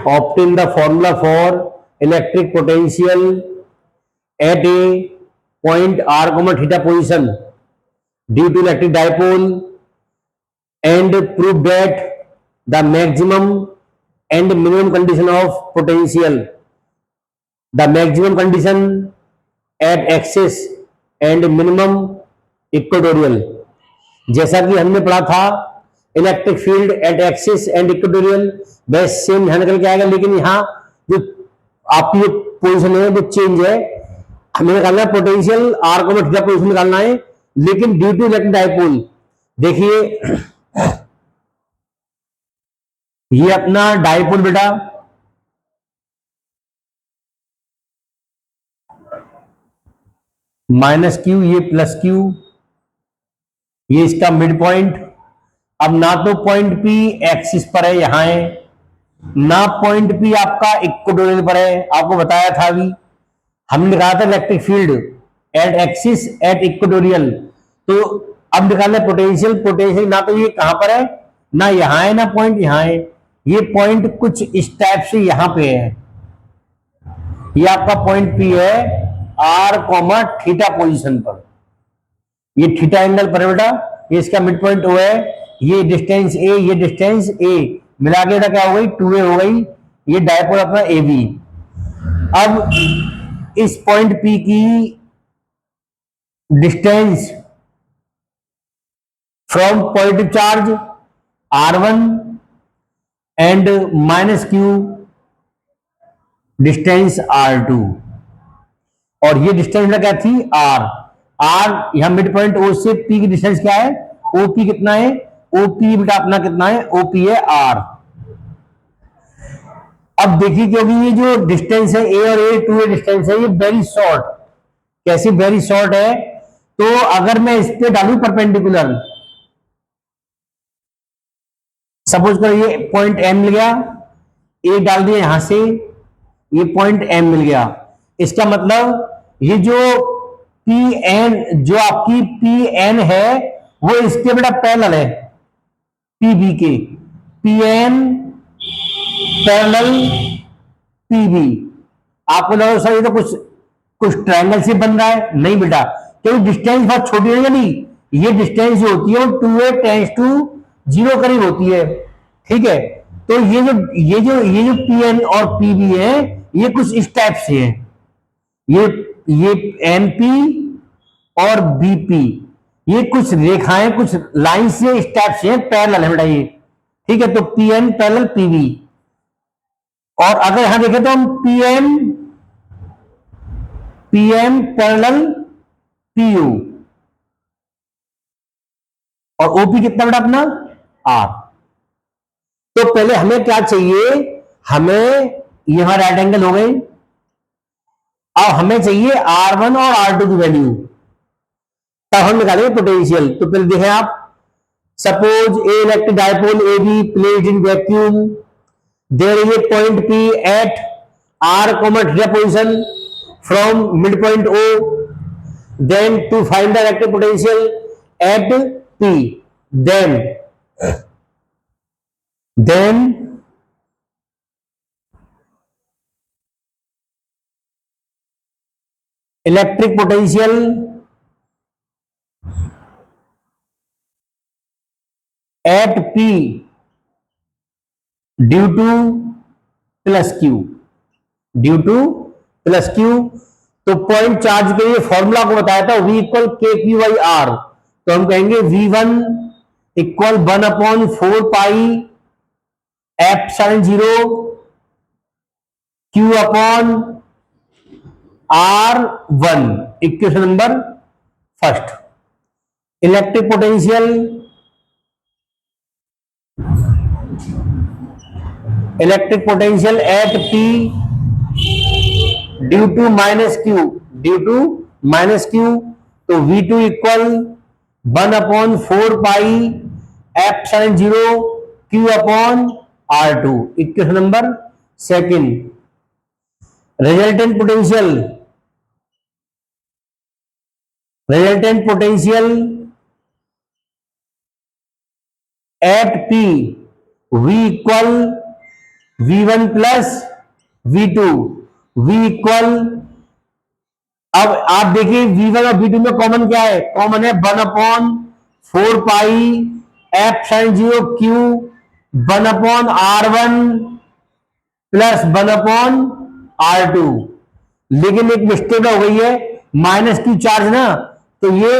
obtain the formula for electric potential at a point r comma theta position due to electric dipole and prove that the maximum and minimum condition of potential, the maximum condition at axis and minimum equatorial. जैसा कि हमने पढ़ा था electric field at axis and equatorial, बस same यहां निकल के आएगा, लेकिन यहाँ जो आपकी जो पोजीशन है वो चेंज है। हमें निकालना है पोटेंशियल आर को थीटा पोजीशन निकालना है, लेकिन ड्यू टू इलेक्ट्रिक डाइपोल। देखिए ये अपना डाइपोल बेटा, माइनस क्यू, ये प्लस क्यू, ये इसका मिड पॉइंट। अब ना तो पॉइंट पी एक्सिस पर है, यहां है, ना पॉइंट पी आपका इक्वेटोरियल पर है। आपको बताया था अभी, हमने कहा था electric field at axis at equatorial. तो अब निकालना पोटेंशियल, पोटेंशियल ना तो ये कहां पर है, ना यहां है, ना पॉइंट यहां है, ये पॉइंट कुछ इस टाइप से यहां पे है। ये आपका पॉइंट पी है आर कॉमा थीटा पोजीशन पर, ये थीटा एंगल पर बेटा, ये इसका मिड पॉइंट ओ है, ये डिस्टेंस ए, ये डिस्टेंस ए, मिला के क्या हो गई 2a हो गई, ये डायपोल अपना ए बी। अब इस पॉइंट पी की distance from positive charge r1 and minus Q distance r2, और ये डिस्टेंस क्या थी r। यहां मिड पॉइंट ओ से पी की डिस्टेंस क्या है, ओपी कितना है, ओपी बेटा अपना कितना है, ओपी है आर। अब देखिए क्योंकि ये जो डिस्टेंस है ए और ए, 2a डिस्टेंस है, ये वेरी शॉर्ट। कैसे वेरी शॉर्ट है, तो अगर मैं इस पे डालू परपेंडिकुलर, सपोज करो ये पॉइंट एम मिल गया, ए डाल दिया यहां से, ये पॉइंट एम मिल गया, इसका मतलब ये जो पी एन, जो आपकी पी एन है वो इसके बेटा पैरेलल है पीबी के, पी एन पैरेलल पीबी। आपको लगा सर ये तो कुछ कुछ ट्रायंगल से बन रहा है, नहीं बेटा, क्योंकि डिस्टेंस बहुत छोटी है, नहीं ये डिस्टेंस जो होती है वो 2a टेंड्स टू 0 करीब होती है, ठीक है। तो ये जो पी एन और पीबी है ये कुछ इस टाइप से है, ये एनपी और बीपी, ये कुछ रेखाएं कुछ लाइन से इस टाइप से पैरेलल है बेटा ये, ठीक है। तो पीएन पैरेलल पीवी, और अगर यहां देखें तो हम पीएम पैरेलल पीयू, और ओपी कितना बेटा अपना आर। तो पहले हमें क्या चाहिए, हमें यहां राइट एंगल हो गए, अब हमें चाहिए R1 और R2 की वैल्यू, तब हम निकालेंगे पोटेंशियल। तो पहले देखें आप, suppose a electric dipole A B placed in vacuum, there is a point P at R comma theta position from mid point O, then to find the electric potential at P, then electric potential at P due to plus Q, due to plus Q. तो point charge के लिए formula को बताया था V equal K Q by R, तो हम कहेंगे V1 equal 1/4 pi epsilon 0 Q upon R1, equation number first. Electric potential at P due to minus Q, तो V2 equal 1/4 pi epsilon 0 Q upon R2, equation number second. Resultant potential at P V equal V1 plus V2, V equal, अब आप देखिए V1 और V2 में common क्या है? Common है 1/4 pi epsilon 0 Q 1/R1 plus 1/R2। लेकिन एक मिस्टेक हो गई है, माइनस क्यू चार्ज ना, तो ये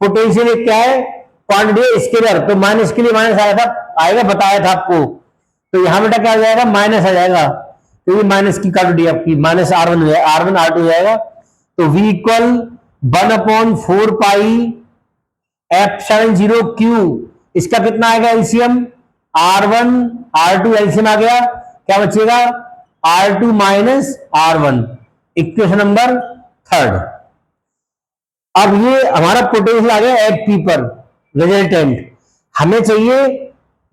पोटेंशियल एक क्या है? क्वांटिटी स्केलर, तो माइनस के लिए माइनस आया था, आएगा, बताया था आपको। तो यहां बेटा क्या आ जाएगा? माइनस आ जाएगा, तो ये माइनस की क्वांटिटी आपकी माइनस R1 हो जाएगा, R1 R2 हो जाएगा। तो V equal 1/4 pi epsilon 0 Q, इसका कितना आएगा एलसीएम? R1 R2 एलसीएम आ गया, क्या बचेगा? R2 minus R1, equation number third. अब ये हमारा पोटेंशियल आ गया एट पी पर, रिजल्टेंट। हमें चाहिए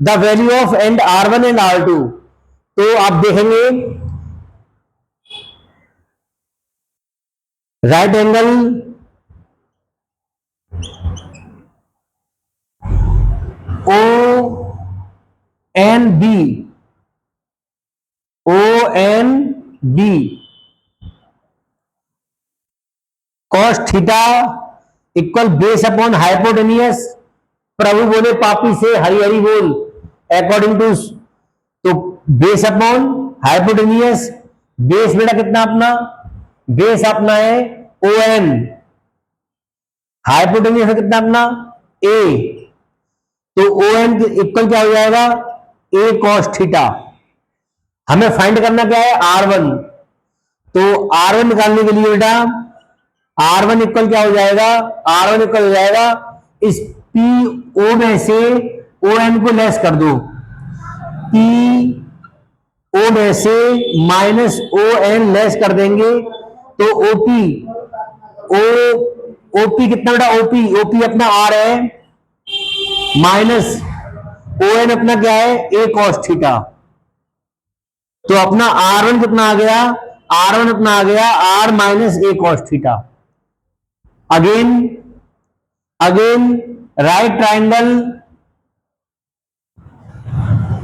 the value of and R1 and R2। तो आप देखेंगे right angle O N B, O N B cos theta equal base upon hypotenuse. प्रभु बोले पापी से हरि हरि बोल, अकॉर्डिंग टू, तो बेस अपॉन हाइपोटेनियस। बेस बेटा कितना अपना? बेस अपना है ओ एन, हाइपोटेनियस कितना अपना? ए। तो ओ एन इक्वल क्या हो जाएगा? ए कॉस थीटा। हमें फाइंड करना क्या है? R1। तो R1 निकालने के लिए बेटा R1 इक्वल क्या हो जाएगा? R1 इक्वल हो जाएगा, इस पी ओ में से ओ एन को लेस कर दो, पी ओ में से माइनस ओ एन लेस कर देंगे, तो ओपी, ओ ओपी कितना बेटा? ओपी ओपी अपना आर है, माइनस ओ एन अपना क्या है? ए कॉस थीटा। तो अपना R1 कितना आ गया? R1 अपना आ गया R minus A cos theta. Again again right triangle,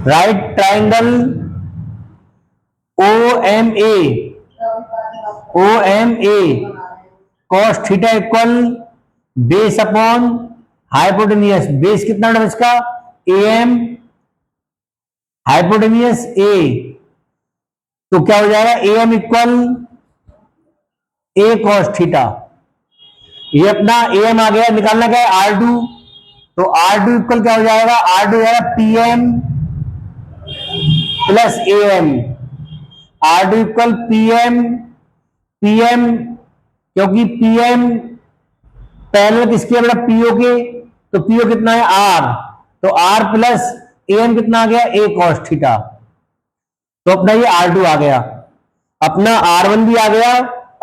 right triangle O M A cos theta equal base upon hypotenuse. Base कितना है इसका? ए एम, हाइपोटेनियस ए, तो क्या हो जाएगा? A M equal A cos theta. ये अपना ए एम आ गया, निकालना क्या है? R2। तो R2 इक्वल क्या हो जाएगा? R2 हो जाएगा P M plus A M. R2 equal P M, P M, क्योंकि पी एम पैरेलल किसके है बेटा? पीओ के, तो पीओ कितना है? R। तो R प्लस ए एम कितना आ गया? ए कॉस थीटा। तो अपना ये R2 आ गया, अपना R1 भी आ गया,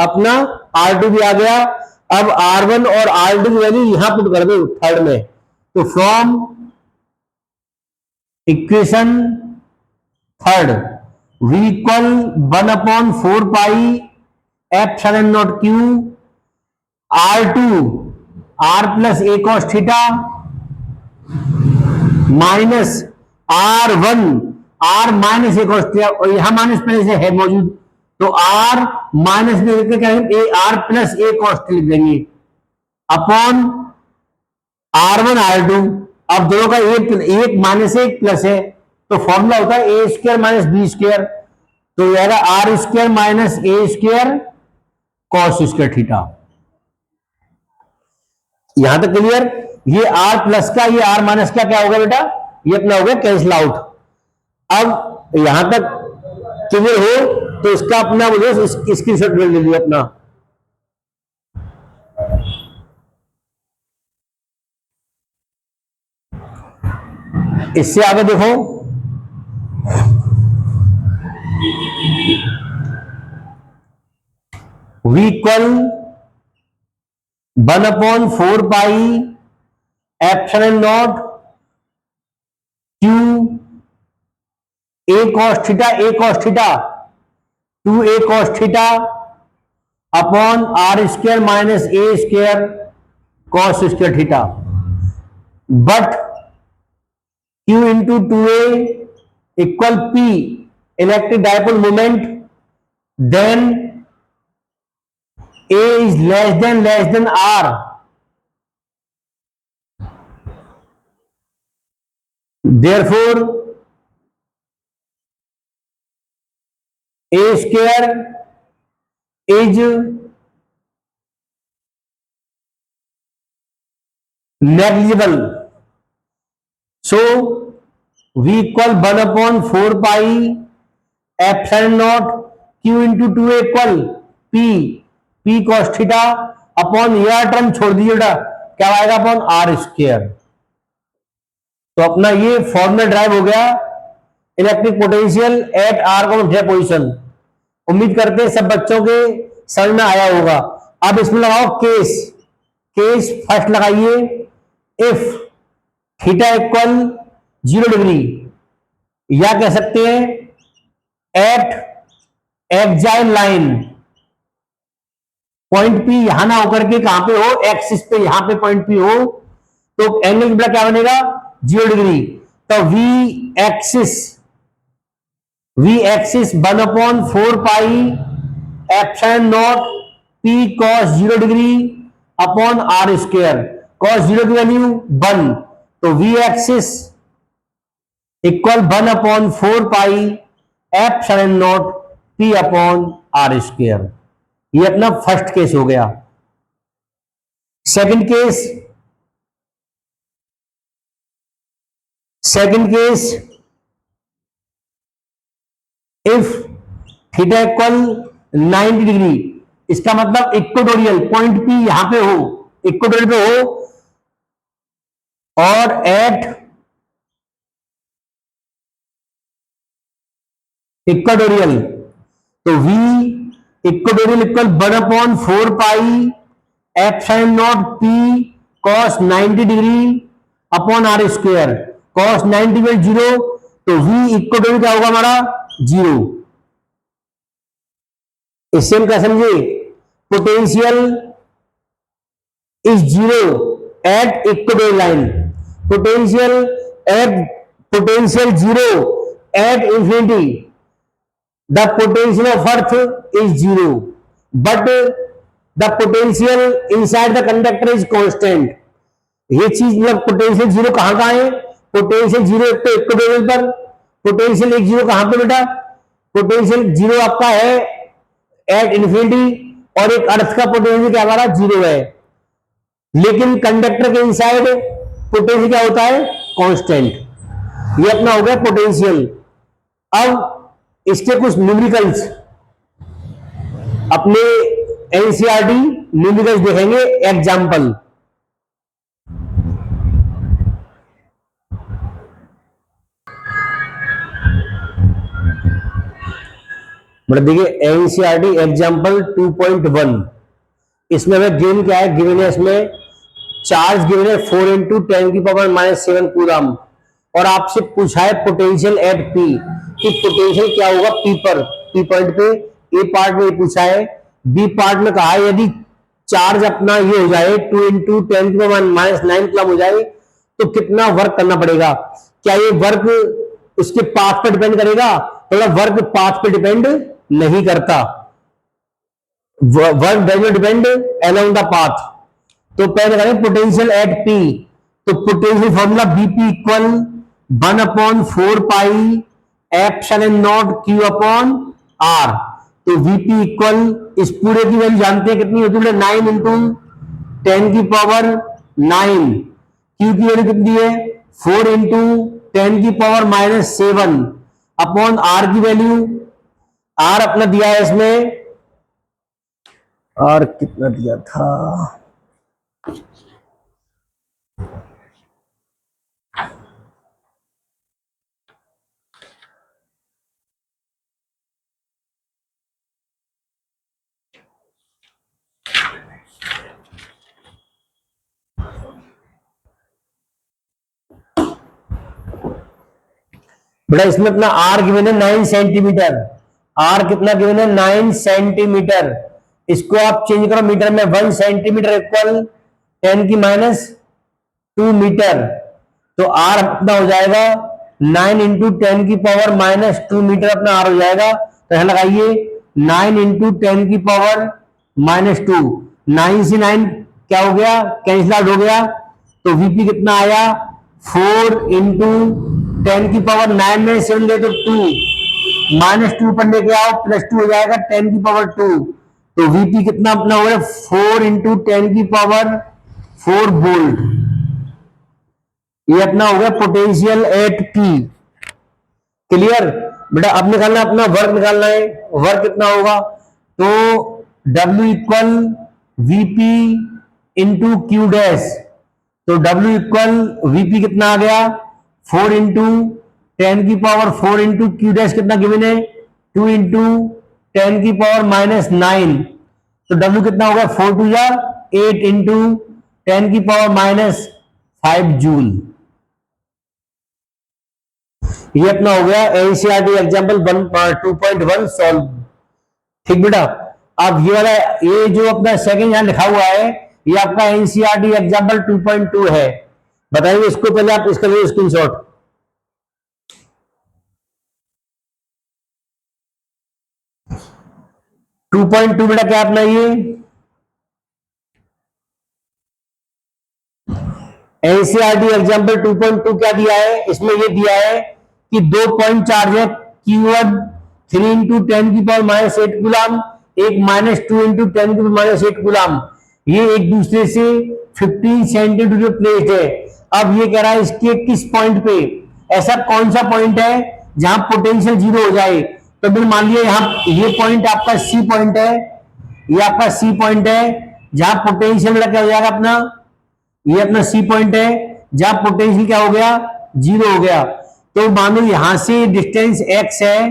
अपना R2 भी आ गया। अब R1 और R2 की वैल्यू यहां पुट कर दो थर्ड में। तो from equation third V equal 1/4 pi epsilon not Q R2 R plus A cos theta minus R1 R minus A cos theta, और यहां माइनस पहले से है मौजूद, तो R माइनस में लिख के R प्लस ए कॉस थीटा लिख देंगे अपॉन R1 R2। अब दोनों का एक माइनस एक प्लस है, तो फॉर्मूला होता है A square minus B square, तो जाएगा R square minus A square cos square theta. यहां तक क्लियर? ये आर प्लस का, ये आर माइनस का क्या होगा बेटा? ये अपना हो गया कैंसिल आउट। अब यहां तक क्लियर हो तो इसका अपना मुझे स्क्रीनशॉट ले लीजिए अपना। इससे आगे देखो, V equal 1/4 pi epsilon not Q A cos theta 2a cos theta upon R square minus A square cos square theta, but Q into 2a equal P electric dipole moment then A is less than R, therefore A square is negligible. So V equal 1 upon 4 pi epsilon naught Q into 2 equal P cos theta upon यह term छोड़ दीजिए बेटा, क्या आएगा upon R square. तो अपना ये formula drive हो गया इलेक्ट्रिक पोटेंशियल एट आर को पोजिशन। उम्मीद करते हैं सब बच्चों के समझ में आया होगा। अब इसमें लगाओ केस फर्स्ट लगाइए, इफ थीटा इक्वल 0 डिग्री, या कह सकते हैं at axial line, point P यहां ना होकर के कहां पे हो, एक्सिस पे, यहां पे पॉइंट पी हो, तो एंगल क्या बनेगा 0 डिग्री। तो V axis 1 upon 4 pi epsilon not P cos 0 degree upon R square. Cos 0 की वैल्यू 1, तो V axis equal 1 upon 4 pi epsilon not P upon R square. ये अपना फर्स्ट केस हो गया। Second case if theta equal 90 degree, इसका मतलब equatorial, point P यहां पे हो, इक्वेटोरियल पे हो, और एट इक्वेटोरियल, तो V equatorial equal 1 upon 4 pi epsilon not P cos 90 degree upon R square. Cos 90 में 0, तो वी इक्वेटोरियल क्या होगा हमारा 0। इससे हम क्या समझे, potential is 0 at equatorial line, potential 0 at infinity, the potential of earth is 0 but the potential inside the conductor is constant। ये चीज मतलब पोटेंशियल 0 कहां है, पोटेंशियल 0 एक तो इक्वेटोरियल पर, पोटेंशियल 0 कहां पे बेटा, पोटेंशियल 0 आपका है एट इंफिनिटी, और एक अर्थ का पोटेंशियल क्या हमारा 0 है, लेकिन कंडक्टर के इनसाइड पोटेंशियल क्या होता है कांस्टेंट। ये अपना हो गया पोटेंशियल। अब इसके कुछ न्यूमेरिकल्स अपने एनसीईआरटी न्यूमेरिकल्स देखेंगे, एग्जांपल। मतलब देखिए एनसीईआरटी एग्जांपल 2.1, इसमें हमें गिवन क्या है, गिवन है इसमें चार्ज गिवन है 4 इंटू 10⁻⁻7 कूलम, और आपसे पूछा है पोटेंशियल एट पी, कि पोटेंशियल क्या होगा पी पर, पी पॉइंट पे। ए पार्ट में पूछा है, बी पार्ट में कहा है यदि चार्ज अपना ये हो जाए 2 इंटू 10⁻⁹ कूलम हो जाए तो कितना वर्क करना पड़ेगा। क्या ये वर्क उसके पाथ पर डिपेंड करेगा, तो वर्क पाथ पे डिपेंड नहीं करता, work does not depend along the path. तो पहले करें पोटेंशियल एट पी, तो potential formula VP equal 1 upon 4 pi epsilon not Q upon R. तो वीपी इक्वल, इस पूरे की वैल्यू जानते हैं कितनी होती है, 9 इंटू 10⁻⁹, क्यू की वैल्यू कितनी है 4 इंटू 10⁻⁻7 अपॉन आर की वैल्यू, आर अपना दिया है इसमें, आर कितना दिया था, बेटा इसमें अपना आर गिवन है 9 सेंटीमीटर, आर कितना गिवन है 9 सेंटीमीटर। इसको आप चेंज करो मीटर में, 1 सेंटीमीटर इक्वल 10⁻² मीटर, तो आर अपना हो जाएगा 9 इंटू 10⁻⁻2 मीटर अपना आर हो जाएगा। तो यहां लगाइए 9 इंटू 10⁻⁻2, 9 से 9 क्या हो गया, कैंसिल आउट हो गया। तो वीपी कितना आया, 4 इंटू 10⁻9 में 7 ले तो 2, -2 पर लेके आओ +2 हो जाएगा 10⁻2। तो वीपी कितना अपना हो गया 4 इंटू 10⁻4 वोल्ट। ये अपना हो गया पोटेंशियल एट पी। क्लियर बेटा। अब निकालना अपना वर्क निकालना है। वर्क कितना होगा, तो W equal VP into Q dash. तो W इक्वल वीपी कितना आ गया 4 इंटू 10⁻4 इंटू क्यू डैश कितना गिवन है 2 इंटू 10⁻⁻9। तो W कितना होगा 4 टू या 8 इंटू 10⁻5 जूल। ये अपना हो गया एनसीईआरटी एग्जाम्पल 2.1 सॉल्व। ठीक बेटा। अब ये वाला, ये जो अपना सेकंड यहां लिखा हुआ है, ये आपका एनसीईआरटी एग्जाम्पल 2.2 है। बताइए इसको, पहले आप इसका लिए स्क्रीनशॉट। टू पॉइंट टू बेटा क्या अपना ये एनसीईआरटी एग्जाम्पल 2.2 क्या दिया है, इसमें ये दिया है कि 2 पॉइंट चार्ज है Q1 3 इंटू 10⁻⁻8 गुलाम, एक -2 इंटू 10⁻8 गुलाम। ये एक दूसरे से 15 सेंटीमीटर प्लेस्ड है। अब ये कह रहा है इसके किस पॉइंट पे, ऐसा कौन सा पॉइंट है जहां पोटेंशियल 0 हो जाए। तो बिल मान लिया यहां ये पॉइंट आपका सी पॉइंट है, ये आपका सी पॉइंट है जहां पोटेंशियल क्या हो जाएगा अपना, ये अपना सी पॉइंट है जहां पोटेंशियल क्या हो गया 0 हो गया। तो मानो यहां से डिस्टेंस x है,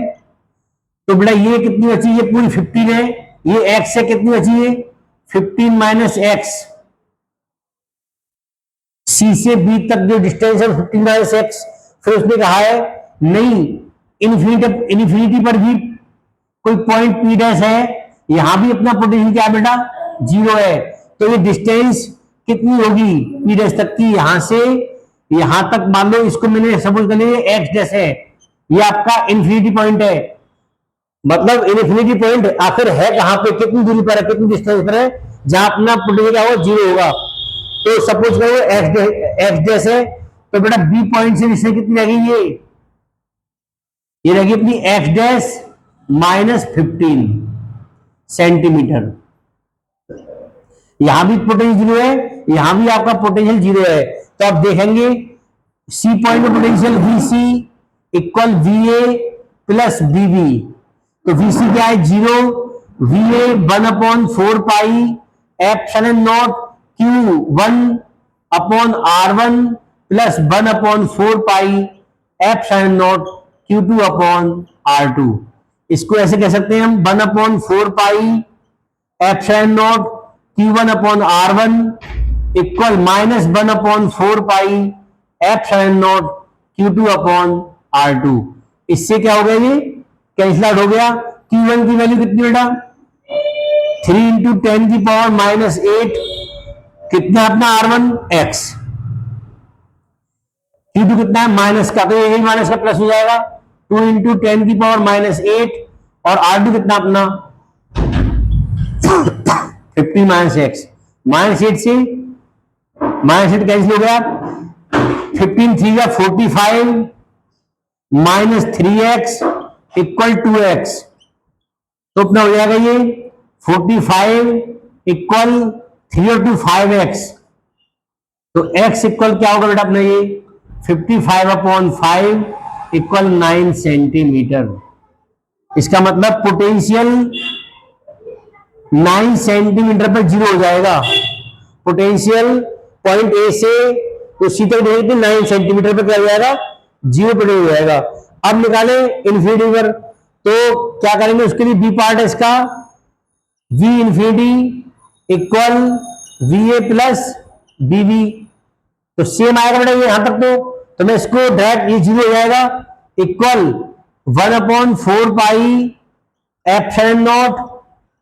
तो बेटा ये कितनी बची, ये पूरी 15 है, ये x से कितनी बची है 15 माइनस एक्स। सी से बी तक जो डिस्टेंस है 15 माइनस एक्स। फिर उसने कहा है नहीं, इन्फिनिटी पर भी कोई पॉइंट पी डैश है, यहां भी अपना पोटेंशियल क्या बेटा 0 है। तो ये डिस्टेंस कितनी होगी पी डैश तक की, यहां से यहां तक मान लो इसको मैंने सपोज कर लिया एक्स डैश है, ये आपका इन्फिनिटी पॉइंट है। मतलब इन्फिनिटी पॉइंट आखिर है कहां पे, कितनी दूरी पर है, कितनी डिस्टेंस पर है जहां अपना पोटेंशियल क्या होगा 0 होगा। तो सपोज करो एक्स डैश है, तो बेटा बी पॉइंट से डिस्टेंस कितनी रहेगी, ये रहेगी अपनी एक्स डैश -15 सेंटीमीटर। यहां भी पोटेंशियल 0 है, यहां भी आपका पोटेंशियल 0 है। तो आप देखेंगे सी पॉइंट में potential VC equal VA plus BB। तो VC क्या है 0, VA 1/4 pi epsilon not Q1 upon R1 plus 1/4 pi epsilon not Q2 upon R2। इसको ऐसे कह सकते हैं हम 1/4 pi epsilon not Q1 upon R1 equal -1/4 pi epsilon not Q2 upon R2। इससे क्या हो गया, ये कैंसिल आउट हो गया। Q1 की वैल्यू कितनी बेटा 3 इंटू 10⁻⁻8 कितना अपना R1 x, Q2 कितना है माइनस का, तो यही माइनस का प्लस हो जाएगा 2 इंटू 10⁻�8 और R2 कितना अपना 50 माइनस एक्स, -8 से -8 कैंसिल हो गया, 15 3 या 45 माइनस 3x इक्वल 2x। तो अपना हो जाएगा ये 45 इक्वल 3 और 2 5x। तो x इक्वल क्या होगा बेटा अपना ये 55/5 इक्वल 9 सेंटीमीटर। इसका मतलब पोटेंशियल 9 सेंटीमीटर पर 0 हो जाएगा। पोटेंशियल पॉइंट ए से तो सी तक देखिए तो 9 सेंटीमीटर पर क्या हो जाएगा 0 पर हो जाएगा। अब निकाले इन्फिनिटी पर, तो क्या करेंगे उसके लिए बी पार्ट है इसका V infinity equal VA plus BB। तो सेम आएगा बेटा ये यहां तक। तो मैं इसको डायरेक्ट ये 0 हो जाएगा equal 1/4 pi epsilon not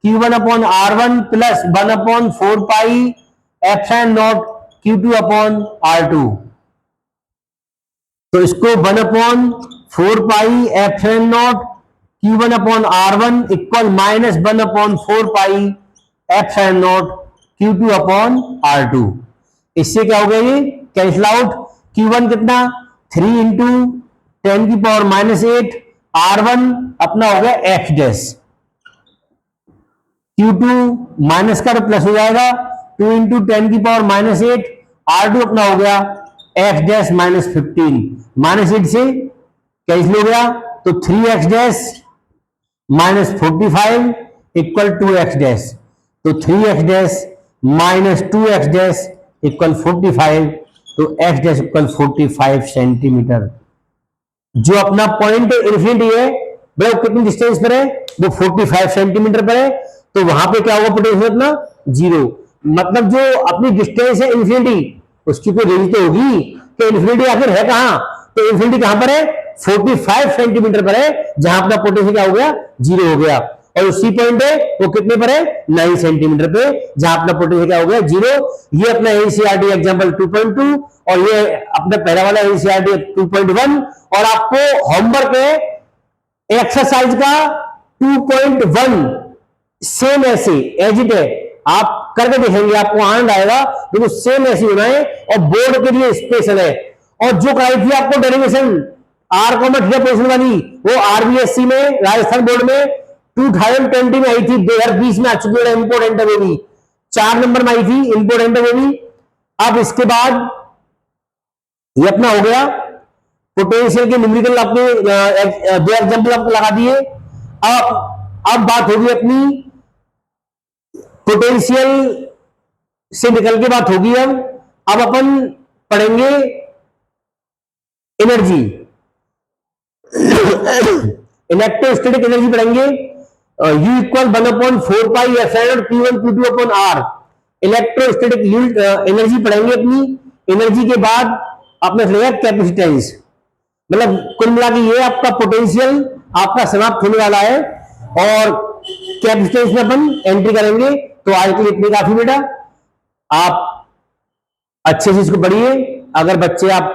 Q1 upon R1 plus 1/4 pi epsilon not Q2 upon R2। तो इसको 1/4 pi epsilon not Q1/R1 equal minus 1/4 pi epsilon not Q2/R2। इससे क्या हो गया, ये कैंसिल आउट। Q1 कितना 3 × 10⁻⁸, R1 अपना हो गया एक्स डैश, Q2 माइनस का तो प्लस हो जाएगा 2 × 10⁻⁸, R2 अपना हो गया एक्स डैश माइनस 15, -8 से कैंसिल हो गया तो 3x dash minus 45 equal 2x dash, तो 3x dash minus 2x dash equal 45, तो x डैश इक्वल 45 सेंटीमीटर। जो अपना पॉइंट इन्फिनिटी है वो कितनी डिस्टेंस पर है, वो 45 सेंटीमीटर पर है, तो वहां पे क्या होगा पोटेंशियल अपना 0। मतलब जो अपनी डिस्टेंस है इन्फिनिटी, उसकी कोई रेंज तो होगी कि इन्फिनिटी आखिर है कहां, तो इन्फिनिटी कहां पर है 45 सेंटीमीटर पर है, जहां अपना पोटेंशियल क्या हो गया 0 हो गया। और उसी पॉइंट है वो कितने पर है 9 सेंटीमीटर पे, जहां अपना पोटेंशियल क्या हो गया 0। ये अपना एनसीईआरटी एग्जांपल 2.2 और ये अपना पहला वाला एनसीईआरटी 2.1। और आपको होमवर्क है एक्सरसाइज का 2.1 सेम ऐसे एज इट है, आप करके देखेंगे आपको आनंद आएगा, देखो सेम ऐसे होना है और बोर्ड के लिए स्पेशल है। और जो कराई थी आपको derivation R comma theta position वाली, वो आरबीएससी में राजस्थान बोर्ड में 2020 में आई थी, 2020 में आ चुकी है, इंपोर्टेंट है वो भी, 4 नंबर में आई थी, इंपोर्टेंट है वो भी। अब इसके बाद ये अपना हो गया पोटेंशियल के न्यूमेरिकल, आपने 2 एग्जांपल आपको लगा दिए। अब बात होगी अपनी पोटेंशियल से निकल के बात होगी। अब अपन पढ़ेंगे एनर्जी, इलेक्ट्रोस्टैटिक एनर्जी पढ़ेंगे। U equal 1/4 pi epsilon Q1 Q2/R, electrostatic energy पढ़ेंगे अपनी। एनर्जी के बाद आपने लिया कैपेसिटेंस, मतलब कुल मिला के ये आपका पोटेंशियल आपका समाप्त होने वाला है, और कैपेसिटेंस में अपन एंट्री करेंगे। तो आज के लिए इतनी काफी बेटा, आप अच्छे से इसको पढ़िए। अगर बच्चे आप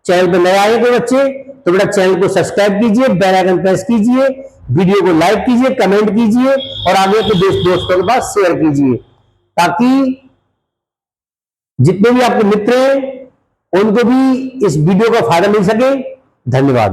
चैनल पर नए आए कोई बच्चे, तो बेटा चैनल को सब्सक्राइब कीजिए, बेल आइकन प्रेस कीजिए, वीडियो को लाइक कीजिए, कमेंट कीजिए और आगे अपने दोस्तों के पास शेयर कीजिए, ताकि जितने भी आपके मित्र हैं उनको भी इस वीडियो का फायदा मिल सके। धन्यवाद।